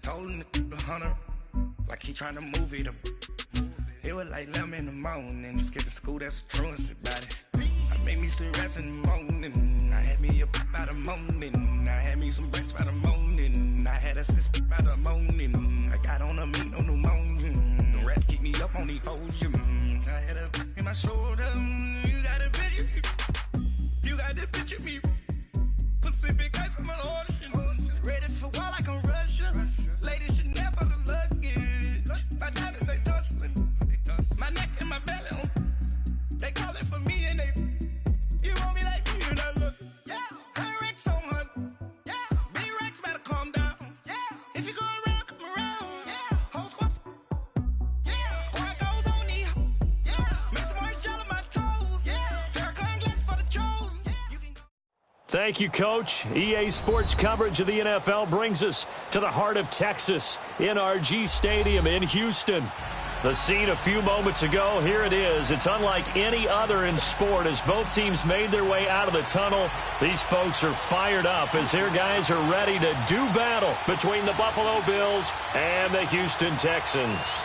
told him the hunter, like he trying to move it up. It was like 11 in the morning, skipping school, that's a truancy about it. I made me some rest in the morning, I had me a pop by the morning, I had me some breakfast by the morning, I had a six by the morning, I got on a meat, no pneumonia, the rats keep me up on the podium, I had a in my shoulder, you got a picture, you got the picture me, Pacific ice, I'm an ocean, ready for war like I'm Russian, ladies should never the luggage, my diamonds they tussling. My neck and my belly, they calling for me and they, you want me like me and I look, yeah, her Rex on her, yeah, big Rex better calm down, yeah, if you go around, come around, yeah, whole squad, yeah, squad goes on me, yeah, make some orange gel on my toes, yeah, Farrakhan glass for the trolls, yeah, you can go. Thank you, Coach. EA Sports coverage of the NFL brings us to the heart of Texas, NRG Stadium in Houston. The scene a few moments ago, here it is. It's unlike any other in sport as both teams made their way out of the tunnel. These folks are fired up as their guys are ready to do battle between the Buffalo Bills and the Houston Texans.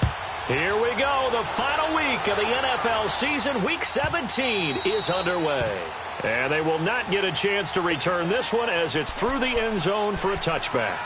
Here we go. The final week of the NFL season, Week 17, is underway. And they will not get a chance to return this one as it's through the end zone for a touchback.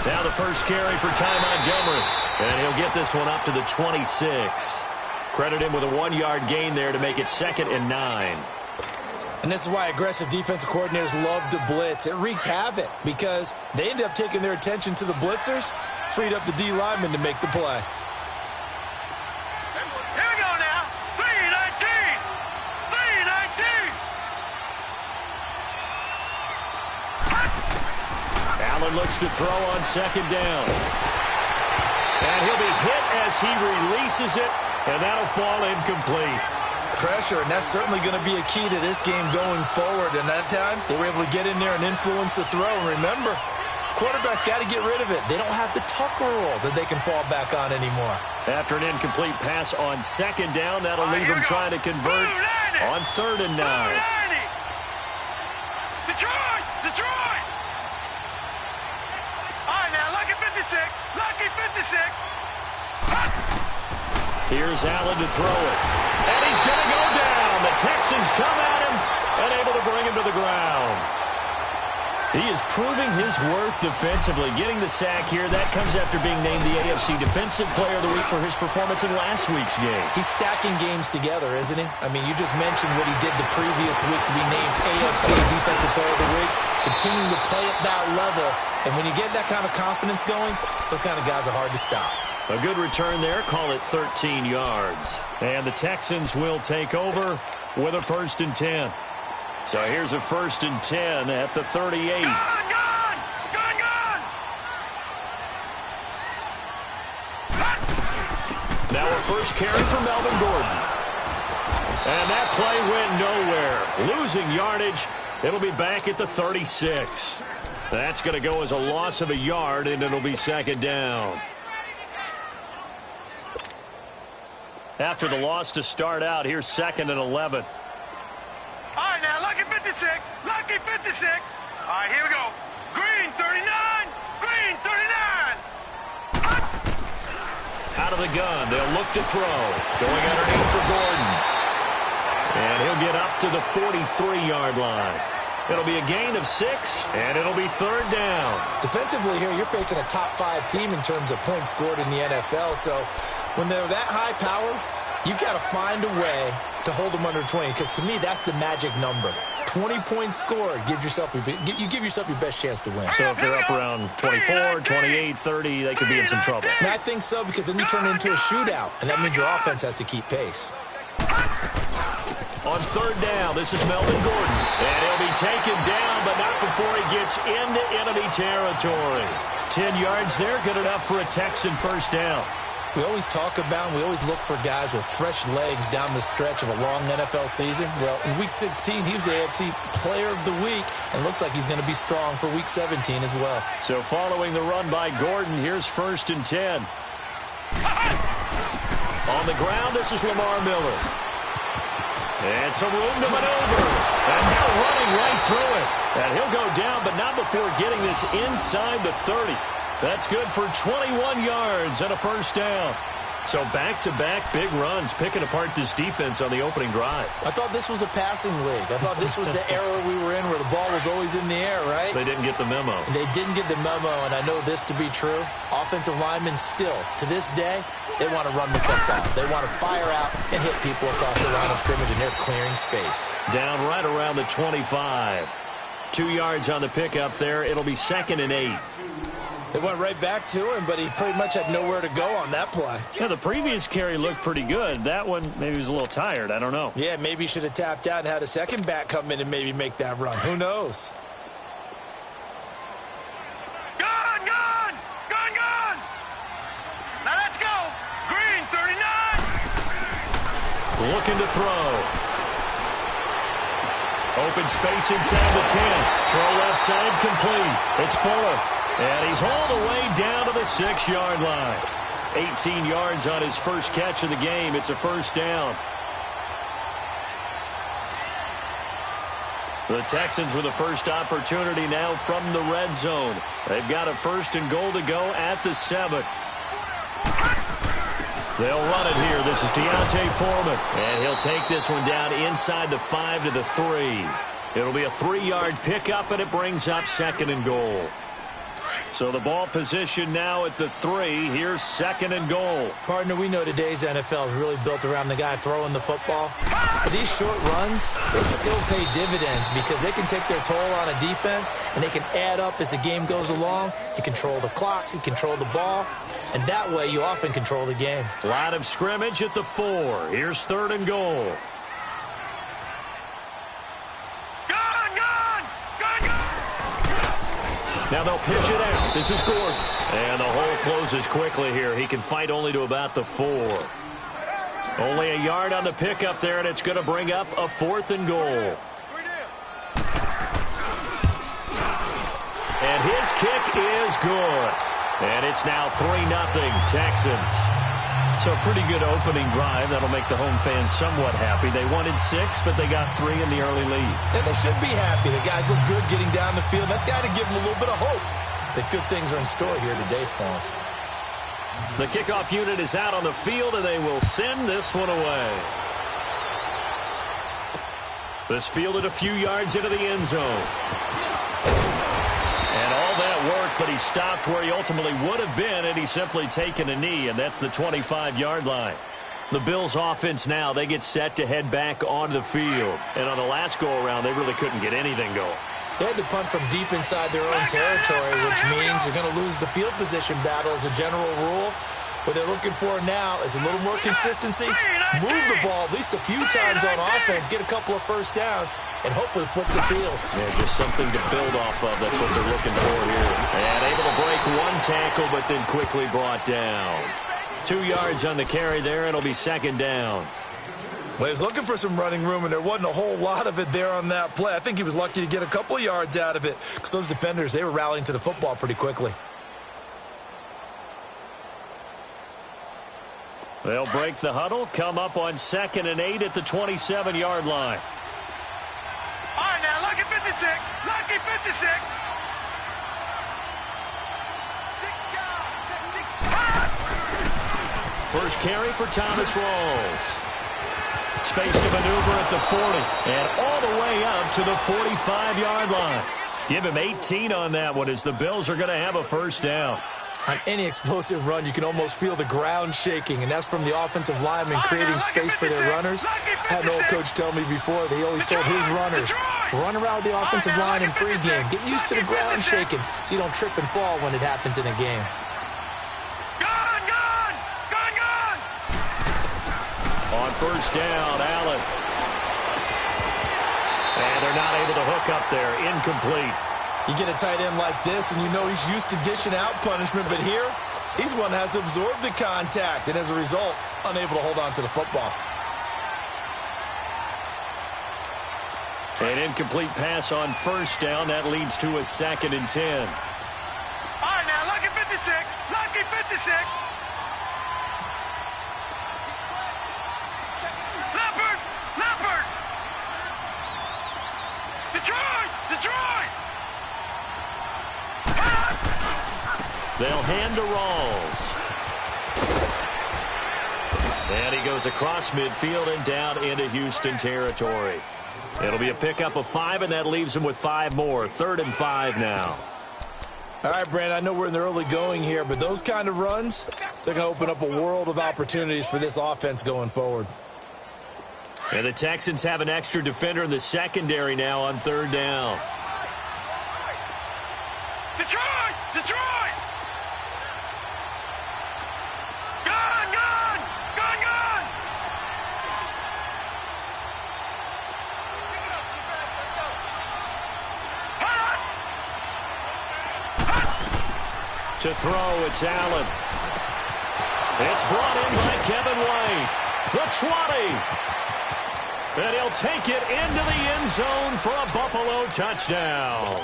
Now the first carry for Ty Montgomery, and he'll get this one up to the 26. Credit him with a 1-yard gain there to make it 2nd and 9. And this is why aggressive defensive coordinators love to blitz. It wreaks havoc because they end up taking their attention to the blitzers, freed up the D lineman to make the play. Here we go now. 3-19. 3-19. Allen looks to throw on 2nd down. And he'll be hit as he releases it, and that'll fall incomplete. Pressure, and that's certainly going to be a key to this game going forward. And that time, they were able to get in there and influence the throw. And remember, quarterbacks got to get rid of it. They don't have the Tucker rule that they can fall back on anymore. After an incomplete pass on 2nd down, that'll leave him trying to convert on 3rd and 9. Detroit! Detroit! All right, now, lucky 56. Lucky 56. Here's Allen to throw it. And he's going to go down. The Texans come at him and able to bring him to the ground. He is proving his worth defensively. Getting the sack here, that comes after being named the AFC Defensive Player of the Week for his performance in last week's game. He's stacking games together, isn't he? I mean, you just mentioned what he did the previous week to be named AFC Defensive Player of the Week. Continuing to play at that level. And when you get that kind of confidence going, those kind of guys are hard to stop. A good return there. Call it 13 yards. And the Texans will take over with a 1st and 10. So here's a 1st and 10 at the 38. Gone! Now a first carry for Melvin Gordon. And that play went nowhere. Losing yardage. It'll be back at the 36. That's going to go as a loss of a yard, and it'll be 2nd down. After the loss to start out, here's 2nd and 11. All right, now, lucky 56. Lucky 56. All right, here we go. Green 39. Green 39. Out of the gun. They'll look to throw. Going underneath for Gordon. And he'll get up to the 43-yard line. It'll be a gain of 6, and it'll be 3rd down. Defensively here, you're facing a top-5 team in terms of points scored in the NFL. So when they're that high power, you've got to find a way to hold them under 20. Because to me, that's the magic number. 20 points scored, you give yourself your best chance to win. So if they're up around 24, 28, 30, they could be in some trouble. And I think so, because then you turn it into a shootout, and that means your offense has to keep pace. On third down, this is Melvin Gordon. And he'll be taken down, but not before he gets into enemy territory. 10 yards there, good enough for a Texan first down. We always talk about, we always look for guys with fresh legs down the stretch of a long NFL season. Well, in Week 16, he was the AFC Player of the Week, and looks like he's going to be strong for Week 17 as well. So following the run by Gordon, here's 1st and 10. On the ground, this is Lamar Miller. And some room to maneuver. And now running right through it. And he'll go down, but not before getting this inside the 30. That's good for 21 yards and a first down. So back-to-back big runs, picking apart this defense on the opening drive. I thought this was a passing league. I thought this was the era we were in where the ball was always in the air, right? They didn't get the memo. They didn't get the memo, and I know this to be true. Offensive linemen still, to this day, they want to run the football. They want to fire out and hit people across the line of scrimmage, and they're clearing space. Down right around the 25. 2 yards on the pickup there. It'll be 2nd and 8. They went right back to him, but he pretty much had nowhere to go on that play. Yeah, the previous carry looked pretty good. That one, maybe he was a little tired. I don't know. Yeah, maybe he should have tapped out and had a second back come in and maybe make that run. Who knows? Gone, gone! Gone, gone! Now let's go! Green, 39! Looking to throw. Open space inside the 10. Throw left side complete. It's Fuller. And he's all the way down to the 6-yard line. 18 yards on his first catch of the game. It's a first down. The Texans with a first opportunity now from the red zone. They've got a 1st and goal to go at the 7. They'll run it here. This is Deontay Foreman. And he'll take this one down inside the 5 to the 3. It'll be a 3-yard pickup, and it brings up 2nd and goal. So the ball position now at the 3. Here's 2nd and goal. Partner, we know today's NFL is really built around the guy throwing the football. But these short runs, they still pay dividends because they can take their toll on a defense, and they can add up as the game goes along. You control the clock, you control the ball, and that way you often control the game. Line of scrimmage at the 4. Here's 3rd and goal. Now they'll pitch it out. This is Gordon. And the hole closes quickly here. He can fight only to about the 4. Only a yard on the pickup there, and it's going to bring up a 4th and goal. And his kick is good. And it's now 3-0 Texans. So a pretty good opening drive. That'll make the home fans somewhat happy. They wanted 6, but they got 3 in the early lead. And they should be happy. The guys look good getting down the field. That's got to give them a little bit of hope that good things are in store here today for them. The kickoff unit is out on the field, and they will send this one away. This fielded a few yards into the end zone. And all that worked, but he stopped where he ultimately would have been, and he's simply taken a knee, and that's the 25-yard line. The Bills' offense now, they get set to head back onto the field. And on the last go-around, they really couldn't get anything going. They had to punt from deep inside their own territory, which means they're going to lose the field position battle as a general rule. What they're looking for now is a little more consistency, move the ball at least a few times on offense, get a couple of first downs, and hopefully flip the field. Yeah, just something to build off of. That's what they're looking for here. And able to break one tackle, but then quickly brought down. 2 yards on the carry there. It'll be 2nd down. Well, he was looking for some running room, and there wasn't a whole lot of it there on that play. I think he was lucky to get a couple of yards out of it because those defenders, they were rallying to the football pretty quickly. They'll break the huddle, come up on 2nd and 8 at the 27-yard line. All right, now, lucky 56. Lucky 56. First carry for Thomas Rawls. Space to maneuver at the 40 and all the way up to the 45-yard line. Give him 18 on that one as the Bills are going to have a first down. On any explosive run, you can almost feel the ground shaking, and that's from the offensive linemen creating space for their runners. I had an old coach tell me before, they always told his runners, run around the offensive line in pregame. Get used to the ground shaking so you don't trip and fall when it happens in a game. On first down, Allen. Able to hook up there. Incomplete. You get a tight end like this, and you know he's used to dishing out punishment, but here, he's the one that has to absorb the contact, and as a result, unable to hold on to the football. An incomplete pass on first down. That leads to a 2nd and 10. All right, now, lucky 56. Lucky 56. Leopard! Leopard! Detroit! Detroit! They'll hand to Rawls. And he goes across midfield and down into Houston territory. It'll be a pickup of 5, and that leaves them with 5 more. 3rd and 5 now. All right, Brandon, I know we're in the early going here, but those kind of runs, they're going to open up a world of opportunities for this offense going forward. And the Texans have an extra defender in the secondary now on 3rd down. Detroit! Detroit! Gun! Gun! Gun! Gun! To throw, it's Allen. It's brought in by Kevin White. The 20. And he'll take it into the end zone for a Buffalo touchdown.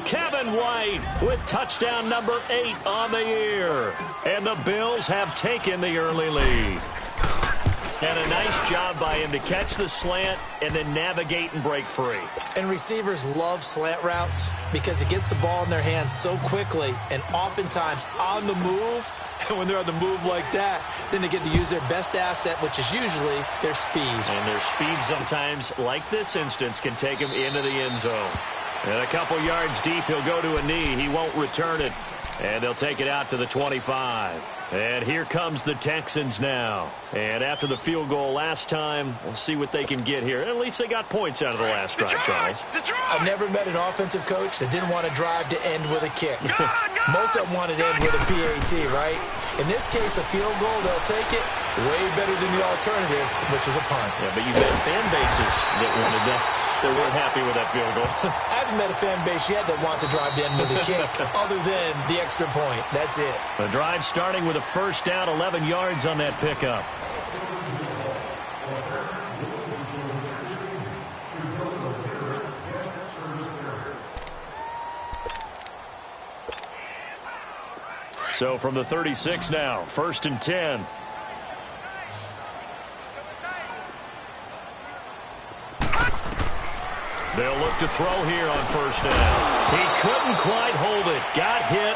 Kevin White with touchdown number 8 on the year. And the Bills have taken the early lead. And a nice job by him to catch the slant and then navigate and break free. And receivers love slant routes because it gets the ball in their hands so quickly and oftentimes on the move. And when they're on the move like that, then they get to use their best asset, which is usually their speed. And their speed sometimes, like this instance, can take them into the end zone. And a couple yards deep, he'll go to a knee. He won't return it. And they'll take it out to the 25. And here comes the Texans now. And after the field goal last time, we'll see what they can get here. At least they got points out of the last drive, Charles. I've never met an offensive coach that didn't want to drive to end with a kick. Most of them wanted to end with a PAT, right? In this case, a field goal, they'll take it. Way better than the alternative, which is a punt. Yeah, but you've had fan bases that wanted that. They weren't happy with that field goal. I haven't met a fan base yet that wants to drive to end with a kick other than the extra point. That's it. The drive starting with a first down, 11 yards on that pickup. So from the 36 now, 1st and 10. They'll look to throw here on first down. He couldn't quite hold it. Got hit.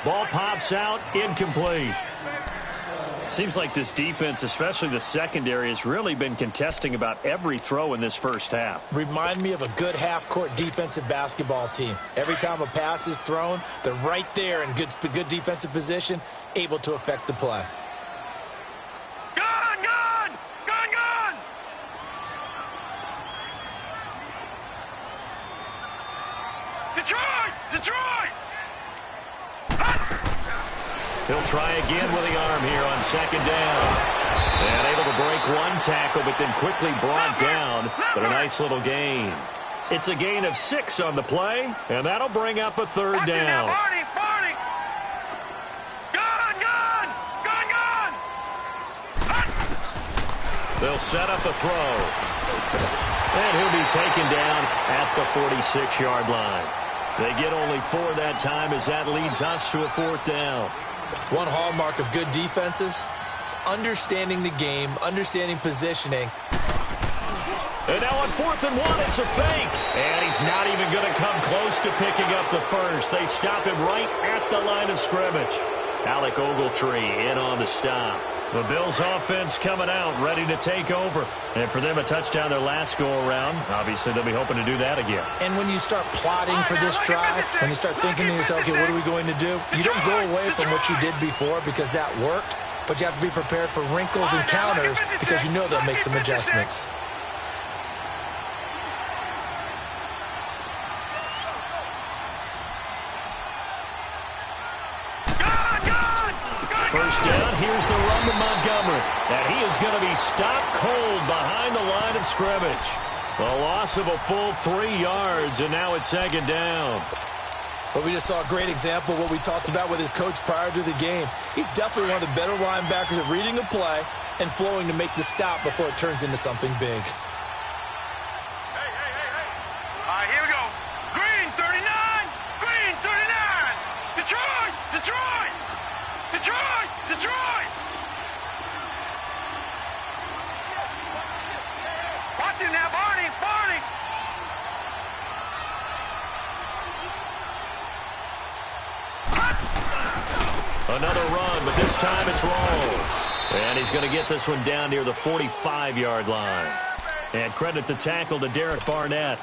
Ball pops out. Incomplete. Seems like this defense, especially the secondary, has really been contesting about every throw in this first half. Remind me of a good half-court defensive basketball team. Every time a pass is thrown, they're right there in good defensive position, able to affect the play. Gun! Gun! Gun! Gun! Detroit! Detroit! He'll try again with the arm here on 2nd down. And able to break one tackle, but then quickly brought down. But a nice little gain. It's a gain of 6 on the play, and that'll bring up a 3rd down. Barney! Barney! Gun! Gun! Gun! Gun! They'll set up a throw. And he'll be taken down at the 46-yard line. They get only 4 that time as that leads us to a 4th down. One hallmark of good defenses is understanding the game, understanding positioning. And now on 4th and 1, it's a fake. And he's not even going to come close to picking up the first. They stop him right at the line of scrimmage. Alec Ogletree in on the stop. The Bills offense coming out, ready to take over. And for them, a touchdown their last go-around. Obviously, they'll be hoping to do that again. And when you start plotting for this drive, when you start thinking to yourself, okay, what are we going to do? You don't go away from what you did before because that worked, but you have to be prepared for wrinkles and counters because you know they'll make some adjustments. First down, here's the run to Montgomery. And he is going to be stopped cold behind the line of scrimmage. A loss of a full 3 yards, and now it's second down. But we just saw a great example of what we talked about with his coach prior to the game. He's definitely one of the better linebackers at reading a play and flowing to make the stop before it turns into something big. All right, here we go. Green 39. Green 39. Detroit. Detroit. Detroit. Detroit. Watch him now, Barney. Barney. Another run, but this time it's Rawls. And he's going to get this one down near the 45-yard line. And credit the tackle to Derek Barnett.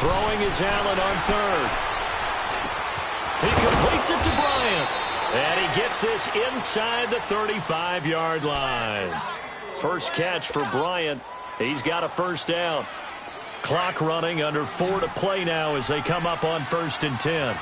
Throwing is Allen on third. He completes it to Bryant. And he gets this inside the 35-yard line. First catch for Bryant. He's got a first down. Clock running, under 4 to play now as they come up on 1st and 10.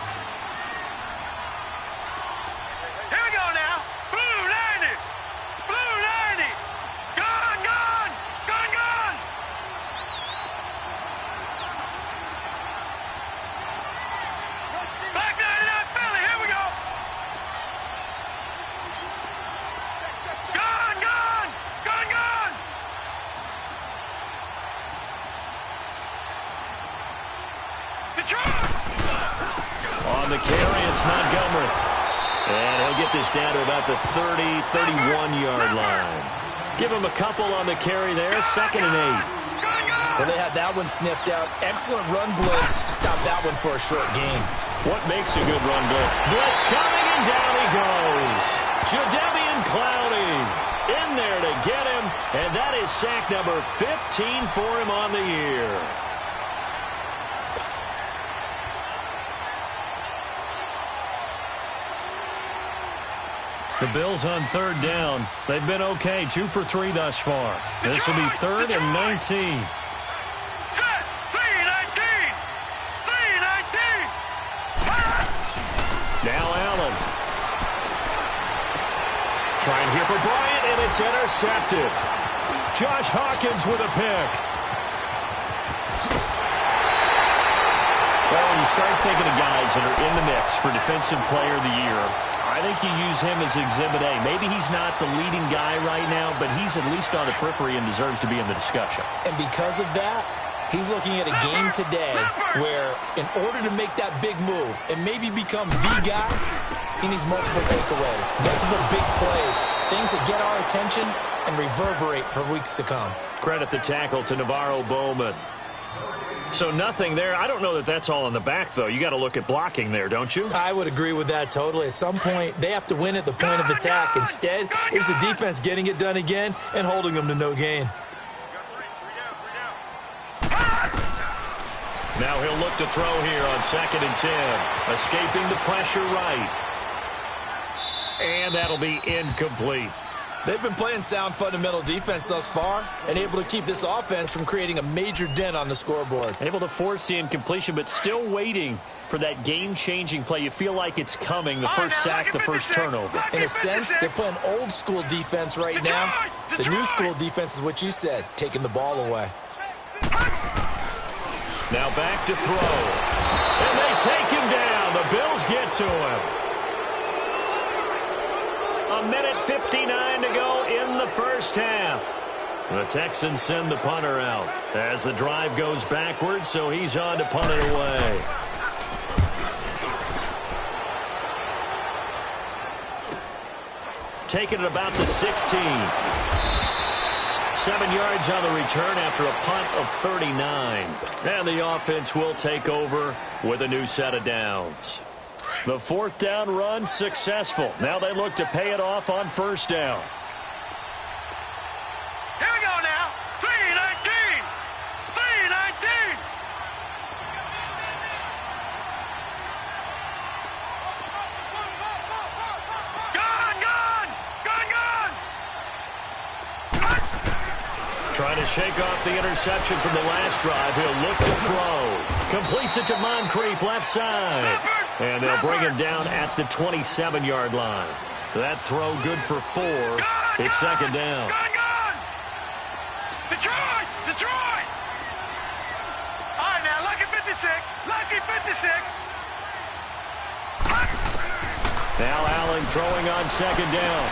On the carry, it's Montgomery. And he'll get this down to about the 30, 31-yard line. Give him a couple on the carry there, 2nd and 8. Well, they had that one sniffed out. Excellent run blitz. Stop that one for a short gain. What makes a good run blitz? Blitz coming, and down he goes. Jadeveon Clowney in there to get him. And that is sack number 15 for him on the year. The Bills on 3rd down. They've been okay, 2 for 3 thus far. This will be 3rd and 19. Set, 3-19. 3-19. Now Allen. Trying here for Bryant, and it's intercepted. Josh Hawkins with a pick. Well, when you start thinking of guys that are in the mix for Defensive Player of the Year, I think you use him as Exhibit A. Maybe he's not the leading guy right now, but he's at least on the periphery and deserves to be in the discussion. And because of that, he's looking at a game today where in order to make that big move and maybe become the guy, he needs multiple takeaways, multiple big plays, things that get our attention and reverberate for weeks to come. Credit the tackle to Navarro Bowman. So nothing there. I don't know that that's all in the back, though. You got to look at blocking there, don't you? I would agree with that totally. At some point, they have to win at the point of attack. Instead, it's the defense getting it done again and holding them to no gain. Now he'll look to throw here on 2nd and 10. Escaping the pressure right. And that'll be incomplete. They've been playing sound fundamental defense thus far and able to keep this offense from creating a major dent on the scoreboard. Able to force the incompletion, but still waiting for that game-changing play. You feel like it's coming, the first sack, the first turnover. In a sense, they're playing old-school defense right now. The new school defense is what you said, taking the ball away. Now back to throw. And they take him down. The Bills get to him. 1:59 to go in the first half. The Texans send the punter out as the drive goes backwards, so he's on to punt it away. Taking it about the 16. 7 yards on the return after a punt of 39. And the offense will take over with a new set of downs. The 4th down run successful. Now they look to pay it off on 1st down. Here we go now. Trying to shake off the interception from the last drive. He'll look to throw. Completes it to Moncrief, left side. And they'll bring him down at the 27-yard line. That throw good for 4. It's second down. Detroit! Detroit! All right, now, lucky 56. Lucky 56. Now Allen throwing on second down.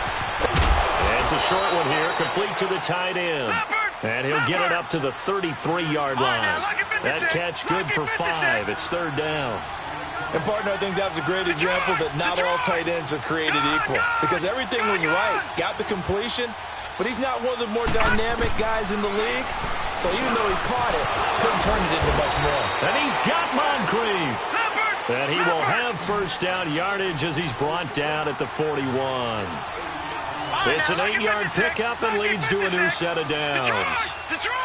It's a short one here, complete to the tight end. And he'll get it up to the 33-yard line. That catch good for 5. It's third down. And, partner, I think that's a great example that not all tight ends are created equal. Because everything was right. Got the completion, but he's not one of the more dynamic guys in the league. So even though he caught it, couldn't turn it into much more. And he's got Moncrief. And he will have first down yardage as he's brought down at the 41. It's an 8-yard pickup and leads to a new set of downs. Detroit!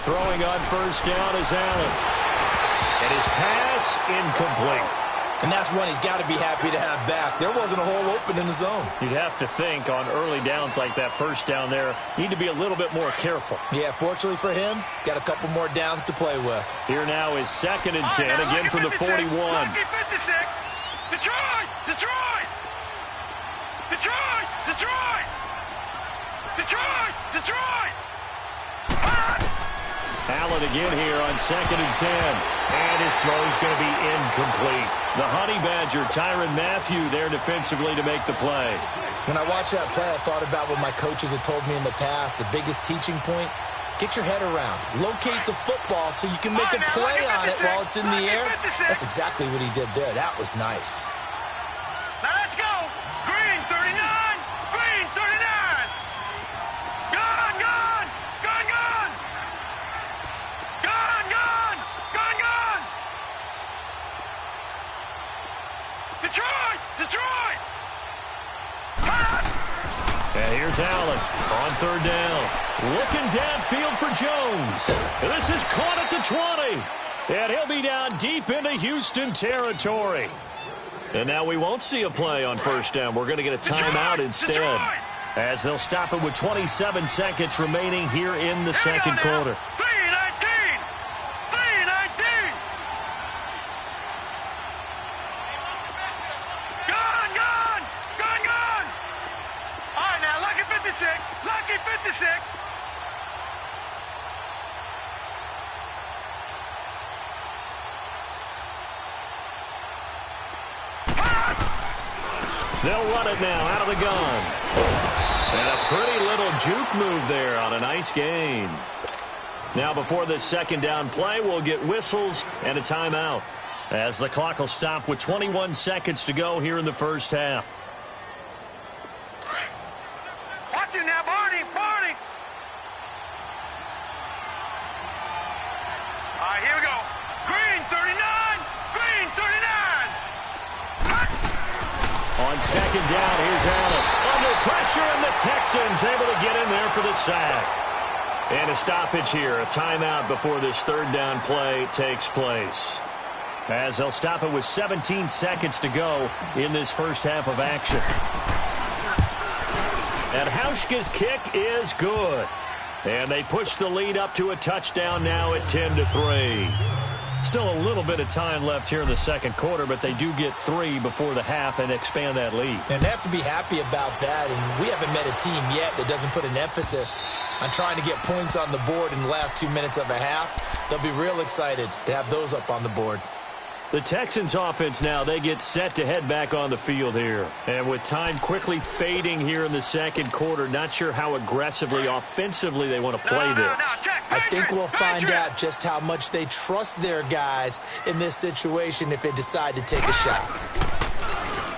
Throwing on first down is Allen. And his pass incomplete. And that's one he's got to be happy to have back. There wasn't a hole open in the zone. You'd have to think on early downs like that first down there, need to be a little bit more careful. Yeah, fortunately for him, got a couple more downs to play with. Here now is 2nd and 10, again from the 41. Lucky 56. Detroit! Detroit! Detroit! Detroit! Detroit! Detroit! Allen again here on 2nd and 10. And his throw's going to be incomplete. The Honey Badger, Tyrann Mathieu, there defensively to make the play. When I watched that play, I thought about what my coaches had told me in the past. The biggest teaching point, get your head around. Locate the football so you can make a play on it while it's in the air. That's exactly what he did there. That was nice. Now let's go. Green 39. Green 39. Gone, gone. Gone, gone. Gone, gone. Gone, gone. Detroit. Detroit. And here's Allen on third down. Looking downfield for Jones. And this is caught at the 20. And he'll be down deep into Houston territory. And now we won't see a play on first down. We're going to get a timeout instead. As they'll stop it with 27 seconds remaining here in the second quarter. 3:19. 3:19. Gone, gone. Gone, gone. All right, now, lucky 56. Lucky 56. They'll run it now out of the gun. And a pretty little juke move there on a nice gain. Now before this second down play, we'll get whistles and a timeout as the clock will stop with 21 seconds to go here in the first half. Watch it now, Barney. Barney. All right, here we go. Green 39. Green 39. On second down, here's Allen. Under pressure, and the Texans able to get in there for the sack. And a stoppage here, a timeout before this third down play takes place. As they'll stop it with 17 seconds to go in this first half of action. And Hauschka's kick is good. And they push the lead up to a touchdown now at 10-3. Still a little bit of time left here in the second quarter, but they do get 3 before the half and expand that lead. And they have to be happy about that, and we haven't met a team yet that doesn't put an emphasis on trying to get points on the board in the last 2 minutes of a half. They'll be real excited to have those up on the board. The Texans offense now, they get set to head back on the field here. And with time quickly fading here in the second quarter, not sure how aggressively, offensively they want to play this. I think we'll find out just how much they trust their guys in this situation if they decide to take a shot.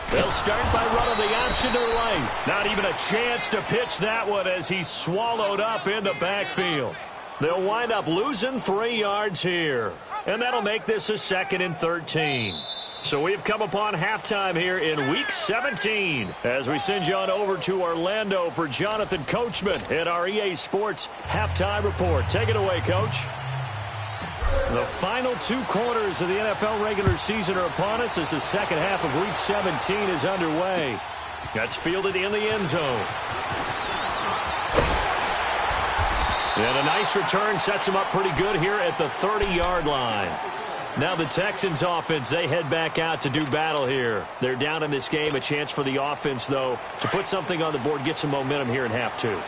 They'll start by running the option to the right. Not even a chance to pitch that one as he's swallowed up in the backfield. They'll wind up losing 3 yards here. And that'll make this a 2nd and 13. So we've come upon halftime here in Week 17 as we send you on over to Orlando for Jonathan Coachman at our EA Sports Halftime Report. Take it away, Coach. The final 2 quarters of the NFL regular season are upon us as the second half of Week 17 is underway. That's fielded in the end zone. And a nice return sets him up pretty good here at the 30-yard line. Now the Texans offense, they head back out to do battle here. They're down in this game. A chance for the offense, though, to put something on the board, get some momentum here in half 2.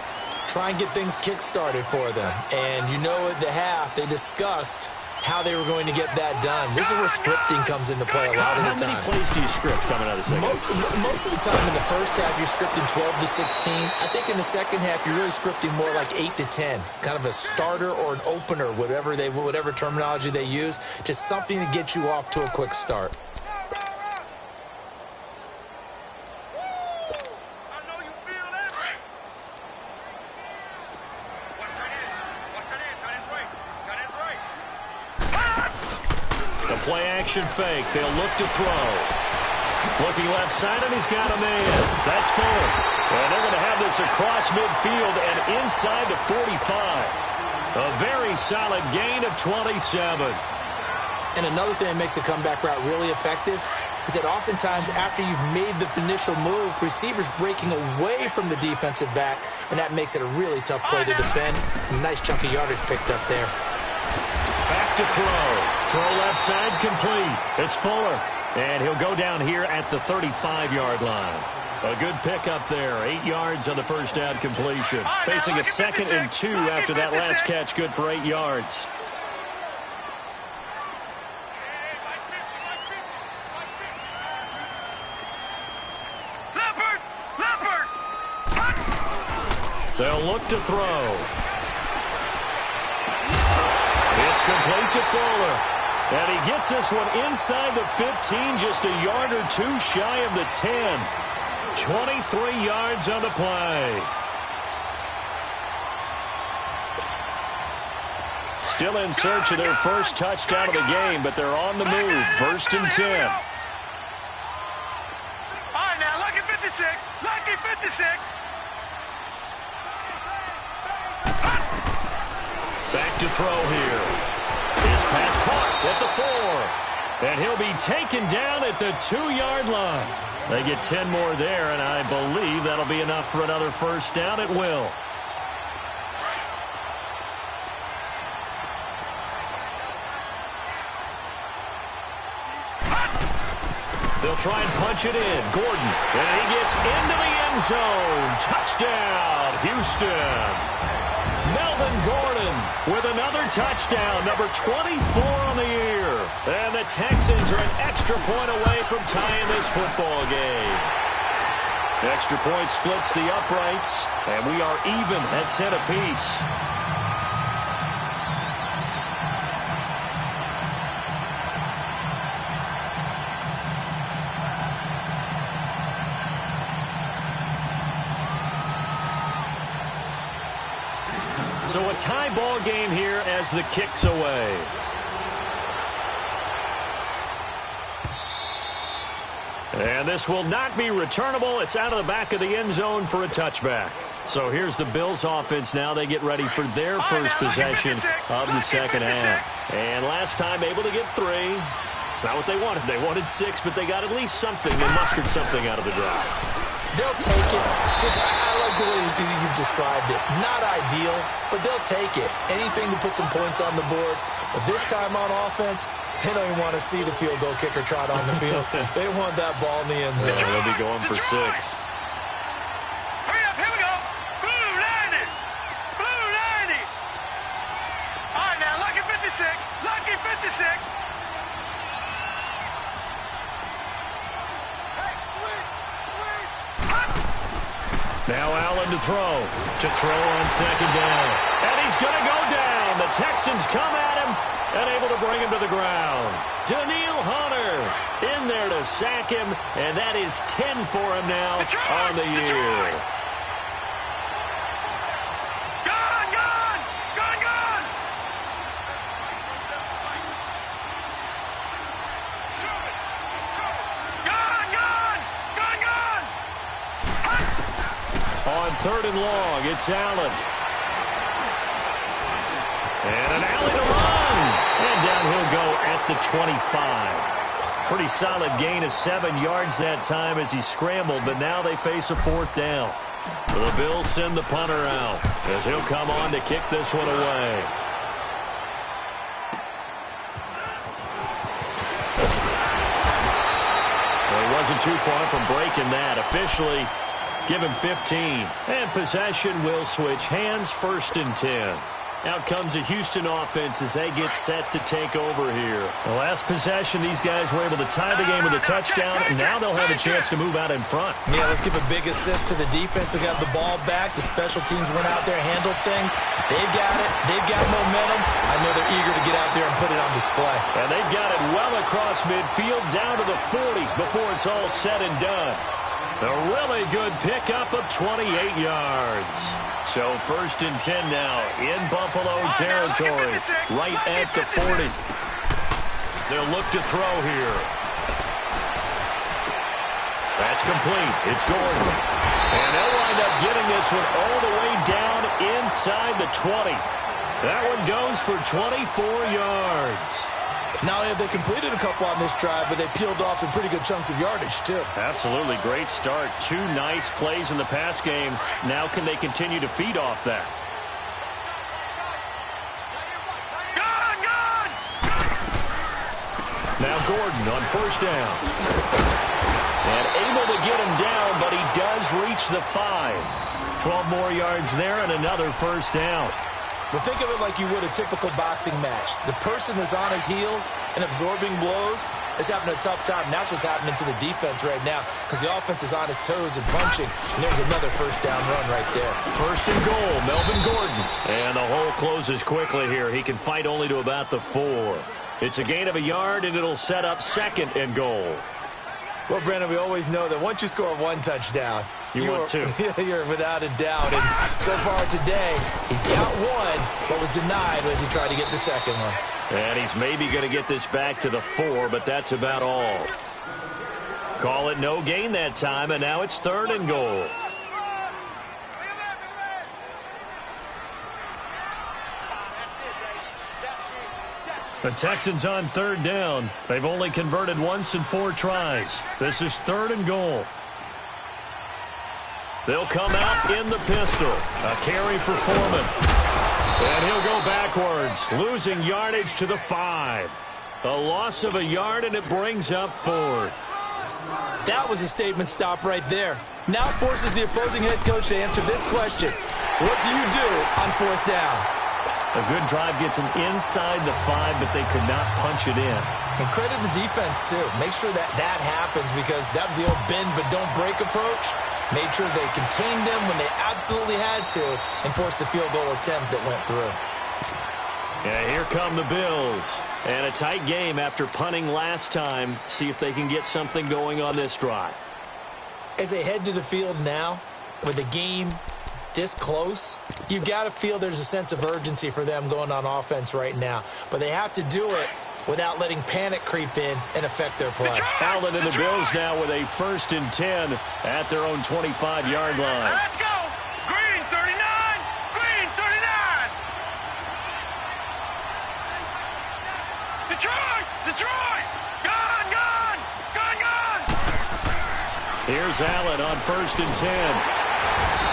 Try and get things kick-started for them. And you know at the half, they discussed how they were going to get that done. This is where scripting comes into play a lot of the time. How many plays do you script coming out of the second half? Most of the time in the first half, you're scripting 12 to 16. I think in the second half, you're really scripting more like 8 to 10. Kind of a starter or an opener, whatever terminology they use. Just something to get you off to a quick start. Play-action fake. They'll look to throw. Looking left side, and he's got a man. That's Fuller. And they're going to have this across midfield and inside the 45. A very solid gain of 27. And another thing that makes a comeback route really effective is that oftentimes after you've made the initial move, receivers breaking away from the defensive back, and that makes it a really tough play to defend. Nice chunk of yardage picked up there. Back to throw. Throw left side complete. It's Fuller. And he'll go down here at the 35-yard line. A good pickup there. 8 yards on the first down completion. Facing a 2nd and 2 after that last catch. Good for 8 yards. They'll look to throw. It's complete to Fuller. And he gets this one inside the 15, just a yard or 2 shy of the 10. 23 yards on the play. Still in search of their first touchdown of the game, but they're on the move. 1st and 10. All right, now, lucky 56. Lucky 56. Back to throw here. His pass caught at the 4. And he'll be taken down at the 2-yard line. They get 10 more there, and I believe that'll be enough for another first down at will. They'll try and punch it in. Gordon. And he gets into the end zone. Touchdown, Houston. Melvin Gordon with another touchdown, number 24 on the year. And the Texans are an extra point away from tying this football game. Extra point splits the uprights, and we are even at 10 apiece. So a tie ball game here as the kick's away. And this will not be returnable. It's out of the back of the end zone for a touchback. So here's the Bills offense now. They get ready for their first possession of the second half. And last time able to get 3. It's not what they wanted. They wanted 6, but they got at least something. They mustered something out of the drive. They'll take it. I like the way you described it. Not ideal, but they'll take it. Anything to put some points on the board. But this time on offense, they don't even want to see the field goal kicker trot on the field. They want that ball in the end zone. They'll be going for 6. Hurry up, here we go. Blue 90. Blue 90. All right, now, lucky 56. Lucky 56. Now Allen to throw on second down. And he's going to go down. The Texans come at him and able to bring him to the ground. Daniil Hunter in there to sack him, and that is 10 for him now on the year. On 3rd and long, it's Allen. And an alley to run. And at the 25. Pretty solid gain of 7 yards that time as he scrambled, but now they face a 4th down. So the Bills send the punter out as he'll come on to kick this one away. Well, he wasn't too far from breaking that. Officially, give him 15. And possession will switch hands, 1st and 10. Out comes the Houston offense as they get set to take over here. The last possession, these guys were able to tie the game with a touchdown, and now they'll have a chance to move out in front. Yeah, let's give a big assist to the defense who got the ball back. The special teams went out there, handled things. They've got it. They've got momentum. I know they're eager to get out there and put it on display. And they've got it well across midfield, down to the 40 before it's all said and done. A really good pickup of 28 yards. So 1st and 10 now in Buffalo territory, right at the 40. They'll look to throw here. That's complete. It's Gordon. And they'll wind up getting this one all the way down inside the 20. That one goes for 24 yards. Not only have they completed a couple on this drive, but they peeled off some pretty good chunks of yardage, too. Absolutely great start. 2 nice plays in the pass game. Now can they continue to feed off that? Now Gordon on 1st down. And able to get him down, but he does reach the 5. 12 more yards there and another 1st down. Well, think of it like you would a typical boxing match. The person that's on his heels and absorbing blows is having a tough time. And that's what's happening to the defense right now because the offense is on his toes and punching. And there's another 1st down run right there. 1st and goal, Melvin Gordon. And the hole closes quickly here. He can fight only to about the 4. It's a gain of a yard, and it'll set up 2nd and goal. Well, Brandon, we always know that once you score 1 touchdown, you want 2. You're without a doubt. And so far today, he's got 1, but was denied as he tried to get the 2nd one. And he's maybe going to get this back to the 4, but that's about all. Call it no gain that time, and now it's 3rd and goal. The Texans on 3rd down. They've only converted once in 4 tries. This is 3rd and goal. They'll come out in the pistol. A carry for Foreman. And he'll go backwards, losing yardage to the 5. A loss of a yard, and it brings up 4th. That was a statement stop right there. Now forces the opposing head coach to answer this question. What do you do on 4th down? A good drive gets him inside the 5, but they could not punch it in. And credit the defense, too. Make sure that that happens because that was the old bend but don't break approach. Made sure they contained them when they absolutely had to and forced the field goal attempt that went through. Yeah, here come the Bills. And a tight game after punting last time. See if they can get something going on this drive. As they head to the field now, with the game this close, you've got to feel there's a sense of urgency for them going on offense right now. But they have to do it without letting panic creep in and affect their play. Allen and the Bills now with a 1st and 10 at their own 25-yard line. Let's go. Green 39. Green 39. Detroit. Detroit. Gun, gun. Gun, gun. Here's Allen on 1st and 10.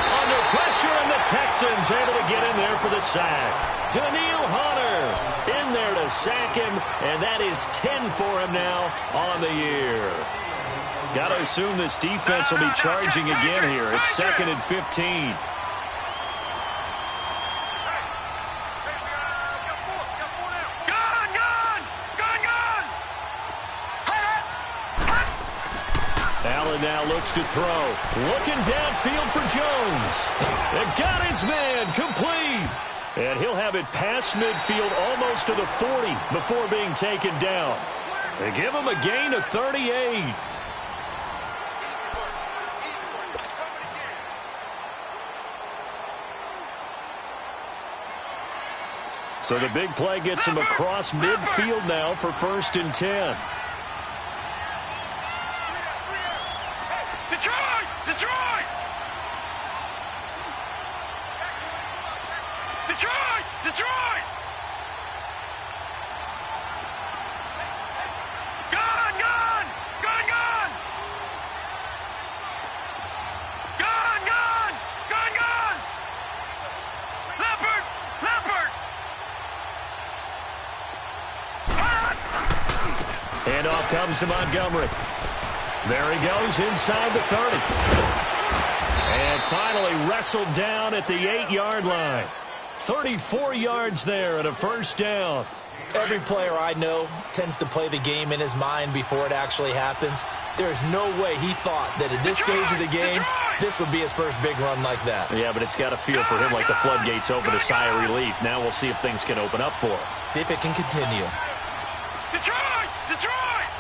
Under pressure, and the Texans able to get in there for the sack. Daniil Hunter in there to sack him, and that is 10 for him now on the year. Got to assume this defense will be charging again here. It's 2nd and 15. Allen now looks to throw. Looking downfield for Jones. They got his man complete. And he'll have it past midfield almost to the 40 before being taken down. They give him a gain of 38. So the big play gets him across midfield now for 1st and 10. Detroit! Detroit! Detroit! Detroit! And off comes to Montgomery. There he goes inside the 30. And finally wrestled down at the 8-yard line. 34 yards there and a first down. Every player I know tends to play the game in his mind before it actually happens. There's no way he thought that at this stage of the game, this would be his first big run like that. Yeah, but it's got to feel for him like the floodgates open, a sigh of relief. Now we'll see if things can open up for him. See if it can continue. Detroit! Detroit!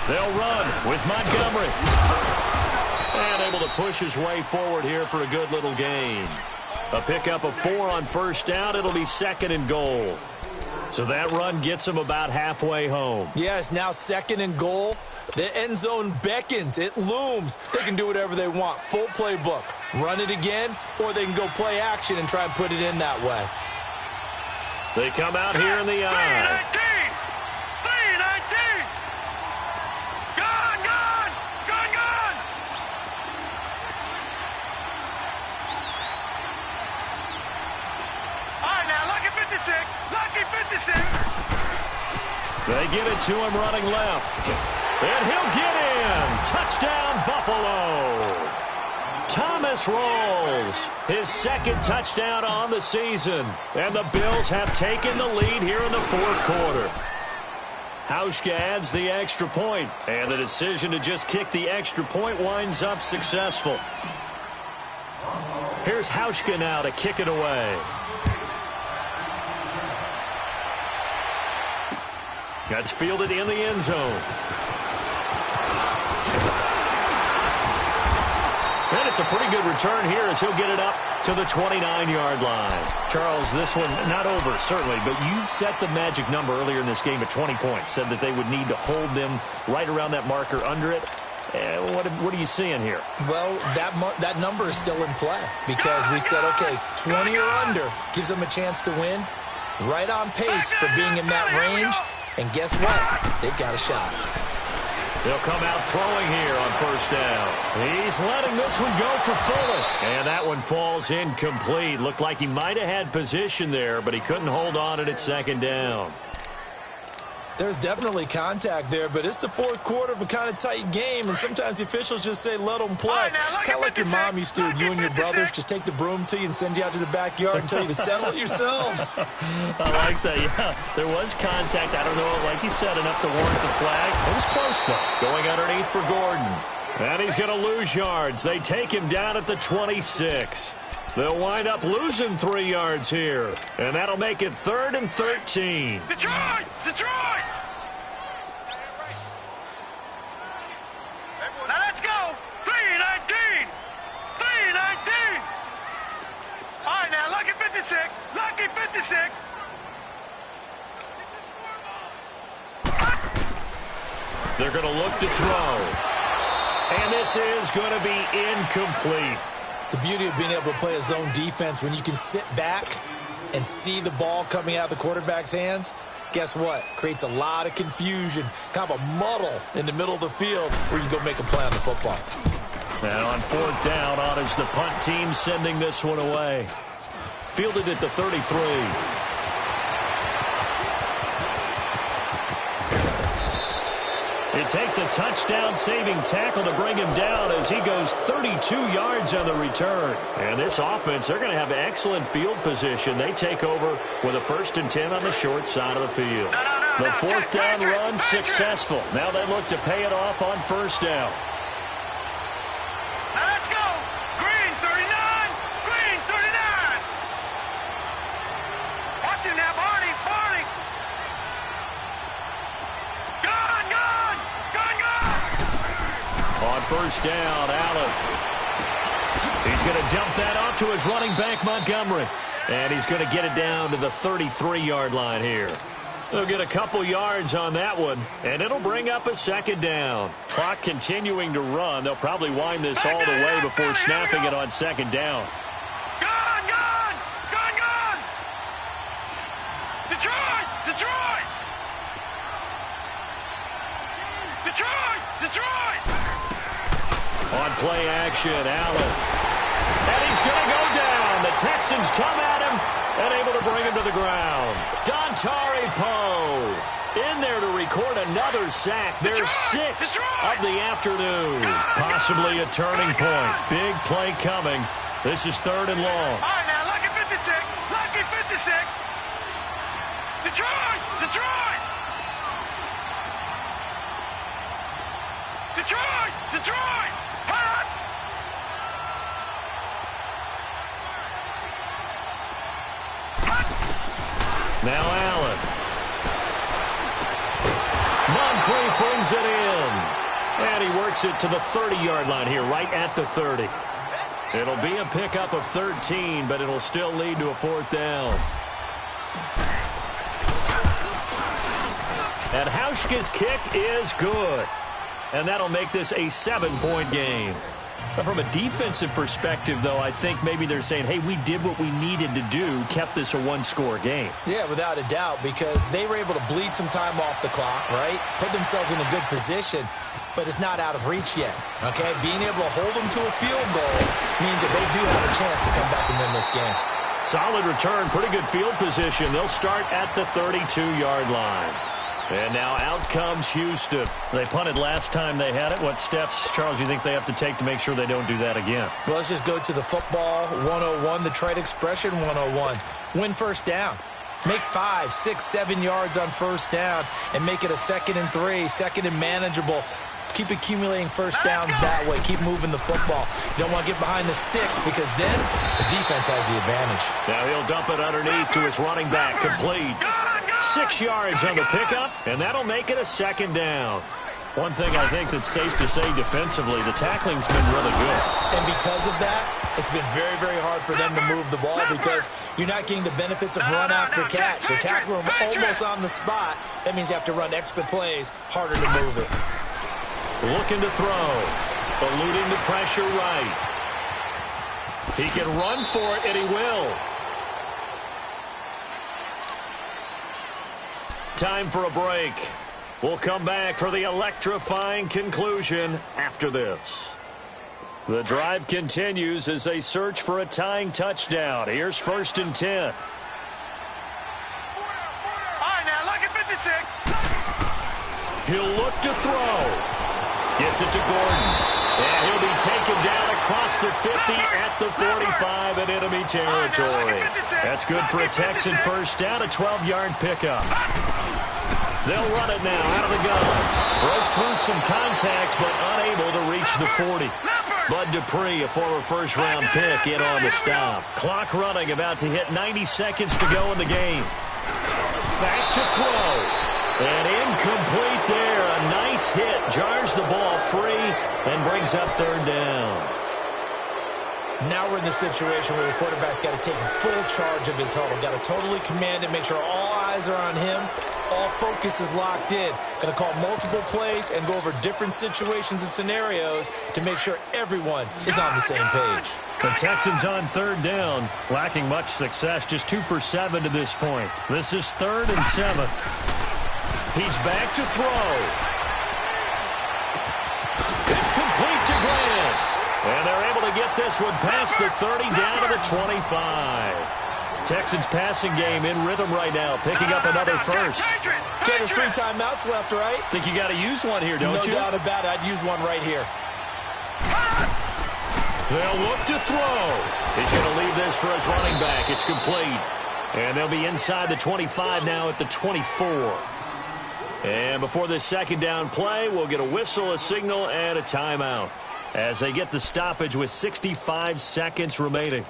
They'll run with Montgomery. And able to push his way forward here for a good little gain. A pickup of 4 on first down. It'll be 2nd and goal. So that run gets him about halfway home. Yeah, it's now 2nd and goal. The end zone beckons. It looms. They can do whatever they want. Full playbook. Run it again, or they can go play action and try and put it in that way. They come out here in the eye. 3-19! Gone! Gone! Gone! Gone! All right, now, lucky 56. Lucky 56. They give it to him running left. And he'll get in. Touchdown, Buffalo. Thomas rolls. His 2nd touchdown on the season. And the Bills have taken the lead here in the 4th quarter. Hauschka adds the extra point. And the decision to just kick the extra point winds up successful. Here's Hauschka now to kick it away. That's fielded in the end zone. And it's a pretty good return here as he'll get it up to the 29-yard line. Charles, this one not over, certainly, but you set the magic number earlier in this game at 20 points. Said that they would need to hold them right around that marker under it. What are you seeing here? Well, that number is still in play because we said, okay, 20 or under gives them a chance to win. Right on pace for being in that range. And guess what? They've got a shot. They'll come out throwing here on first down. He's letting this one go for Fuller. And that one falls incomplete. Looked like he might have had position there, but he couldn't hold on it at 2nd down. There's definitely contact there, but it's the 4th quarter of a kind of tight game, and sometimes the officials just say, let them play. Kind of like your mom used to with you and your brothers. Just take the broom to you and send you out to the backyard and tell you to settle it yourselves. I like that, yeah. There was contact. I don't know, like you said, enough to warrant the flag. It was close, though. Going underneath for Gordon. And he's going to lose yards. They take him down at the 26. They'll wind up losing 3 yards here. And that'll make it 3rd and 13. Detroit! Detroit! Now let's go! 3-19! 3-19! All right, now, lucky 56. Lucky 56. They're going to look to throw. And this is going to be incomplete. The beauty of being able to play a zone defense when you can sit back and see the ball coming out of the quarterback's hands, guess what? Creates a lot of confusion, kind of a muddle in the middle of the field where you go make a play on the football. And on 4th down, on is the punt team sending this one away. Fielded at the 33. It takes a touchdown-saving tackle to bring him down as he goes 32 yards on the return. And this offense, they're going to have excellent field position. They take over with a 1st and 10 on the short side of the field. The 4th down run successful. Now they look to pay it off on 1st down. Now let's go! Green 39! Green 39! Watch him now, Barney! Barney! Gone! Gone! Gone! Gone! On 1st down, Allen. He's going to dump that off to his running back, Montgomery. And he's going to get it down to the 33-yard line here. They'll get a couple yards on that one, and it'll bring up a 2nd down. Clock continuing to run. They'll probably wind this all the way before snapping it on 2nd down. Gone! Gone! Gone! Gone! Detroit! Detroit! Detroit! Detroit! On play action, Allen. And he's going to go down. The Texans come at him and able to bring him to the ground. Dontari Poe. In there to record another sack. There's 6 of the afternoon. Possibly a turning point. Big play coming. This is 3rd and long. All right, now, lucky 56. Lucky 56. Detroit! Detroit! Detroit! Detroit! Hot! Now Allen. Moncrief brings it in. And he works it to the 30-yard line here, right at the 30. It'll be a pickup of 13, but it'll still lead to a 4th down. And Hauschka's kick is good. And that'll make this a 7-point game. But from a defensive perspective, though, I think maybe they're saying, hey, we did what we needed to do, kept this a 1-score game. Yeah, without a doubt, because they were able to bleed some time off the clock, right? Put themselves in a good position, but it's not out of reach yet, okay? Being able to hold them to a field goal means that they do have a chance to come back and win this game. Solid return, pretty good field position. They'll start at the 32-yard line. And now out comes Houston. They punted last time they had it. What steps, Charles, do you think they have to take to make sure they don't do that again? Well, let's just go to the football 101, the trade expression 101. Win first down. Make 5, 6, 7 yards on first down and make it a 2nd and 3, 2nd and manageable. Keep accumulating first downs that way. Keep moving the football. You don't want to get behind the sticks because then the defense has the advantage. Now he'll dump it underneath to his running back. Complete. 6 yards on the pickup, and that'll make it a 2nd down. One thing I think that's safe to say defensively, the tackling's been really good. And because of that, it's been very, very hard for them to move the ball because you're not getting the benefits of run after catch. They tackle them almost on the spot. That means you have to run extra plays, harder to move it. Looking to throw. Eluding the pressure right. He can run for it, and he will. Time for a break. We'll come back for the electrifying conclusion after this. The drive continues as they search for a tying touchdown. Here's 1st and 10. All right, now, lucky 56. He'll look to throw. Gets it to Gordon. And he'll be taken down across the 50 at the 45 in enemy territory. That's good for a Texan first down, a 12-yard pickup. They'll run it now out of the gun. Broke through some contact, but unable to reach the 40. Bud Dupree, a former first-round pick, in on the stop. Clock running, about to hit 90 seconds to go in the game. Back to throw. And incomplete there. A nice hit. Jars the ball free and brings up 3rd down. Now we're in the situation where the quarterback's got to take full charge of his huddle. Got to totally command it, make sure all eyes are on him. All focus is locked in. Going to call multiple plays and go over different situations and scenarios to make sure everyone is on the same page. The Texans on 3rd down, lacking much success, just 2 for 7 to this point. This is 3rd and 7. He's back to throw. It's complete to Graham. And they're able to get this one past the 30 down to the 25. Texans passing game in rhythm right now, picking up another first. Okay, there's 3 timeouts left, right? Think you got to use one here, don't you? No doubt about it. I'd use one right here. They'll look to throw. He's going to leave this for his running back. It's complete. And they'll be inside the 25 now at the 24. And before this 2nd down play, we'll get a whistle, a signal, and a timeout as they get the stoppage with 65 seconds remaining.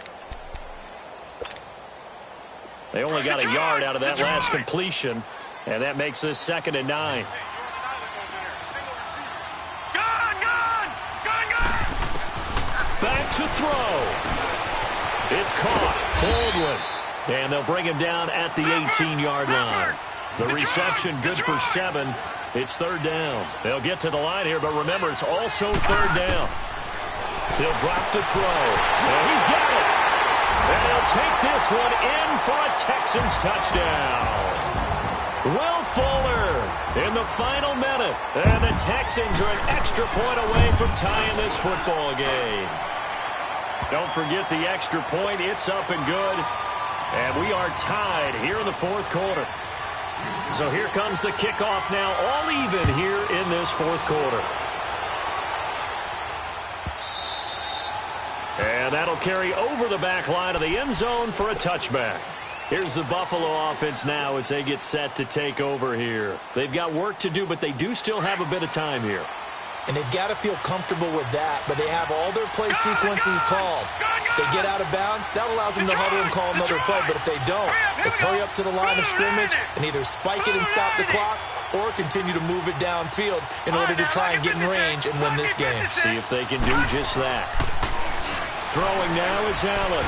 They only got a yard out of that last completion, and that makes this 2nd and 9. Back to throw. It's caught. Baldwin. And they'll bring him down at the 18-yard line. The reception good for 7. It's 3rd down. They'll get to the line here, but remember, it's also 3rd down. He'll drop to throw. And he's got it. And he'll take this one in for a Texans touchdown. Will Fuller in the final minute. And the Texans are an extra point away from tying this football game. Don't forget the extra point. It's up and good. And we are tied here in the 4th quarter. So here comes the kickoff now, all even here in this fourth quarter. And that'll carry over the back line of the end zone for a touchback. Here's the Buffalo offense now as they get set to take over here. They've got work to do, but they do still have a bit of time here. And they've got to feel comfortable with that, but they have all their play sequences called. If they get out of bounds, that allows them to huddle and call another play, but if they don't, it's hurry up to the line of scrimmage and either spike it and stop the clock or continue to move it downfield in order to try and get in range and win this game. See if they can do just that. Throwing now is Allen.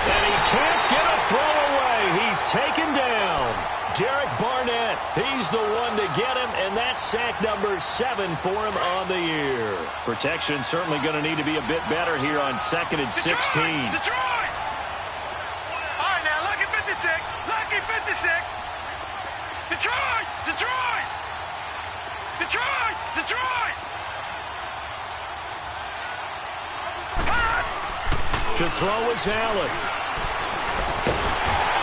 And he can't get a throw away. He's taken down. Derek Barnett, he's the one to get him, and that's sack number 7 for him on the year. Protection certainly going to need to be a bit better here on 2nd and 16. Detroit! All right, now, lucky 56. Lucky 56. Detroit! Detroit! Detroit! Detroit! To throw is Allen.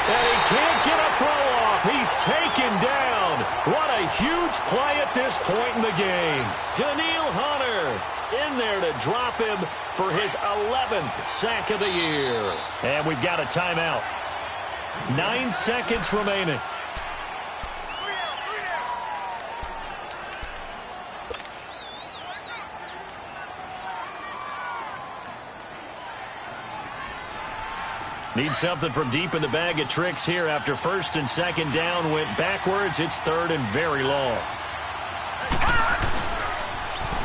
And he can't get a throw off. He's taken down. What a huge play at this point in the game. Daniil Hunter in there to drop him for his 11th sack of the year. And we've got a timeout. 9 seconds remaining. Need something from deep in the bag of tricks here after 1st and 2nd down went backwards. It's 3rd and very long.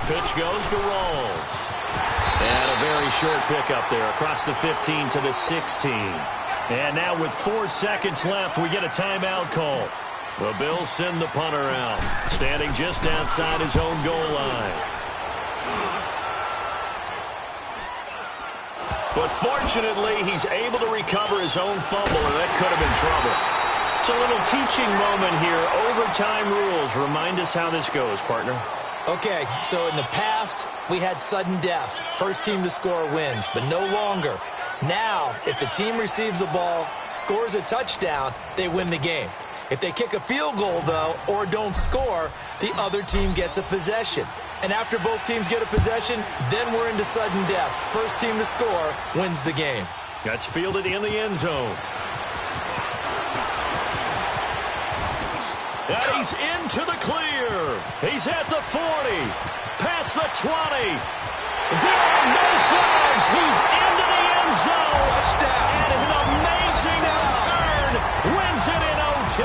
Pitch goes to Rawls. And a very short pickup there across the 15 to the 16. And now with 4 seconds left, we get a timeout call. The Bills send the punter out, standing just outside his own goal line. But fortunately, he's able to recover his own fumble, and that could have been trouble. It's a little teaching moment here. Overtime rules. Remind us how this goes, partner. Okay, so in the past, we had sudden death. First team to score wins, but no longer. Now, if the team receives the ball, scores a touchdown, they win the game. If they kick a field goal, though, or don't score, the other team gets a possession. And after both teams get a possession, then we're into sudden death. First team to score wins the game. That's fielded in the end zone. And he's into the clear. He's at the 40, past the 20. There are no flags. He's into the end zone. Touchdown. And an amazing return wins it in OT.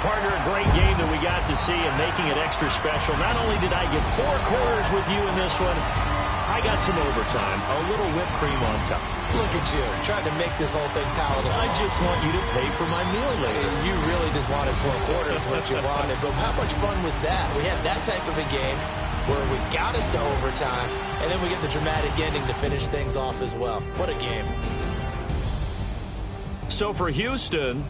Partner, a great game that we got to see and making it extra special. Not only did I get 4 quarters with you in this one, I got some overtime, a little whipped cream on top. Look at you, trying to make this whole thing palatable. I just want you to pay for my meal later. You really just wanted 4 quarters, what you wanted. But how much fun was that? We had that type of a game where we got us to overtime, and then we get the dramatic ending to finish things off as well. What a game. So for Houston...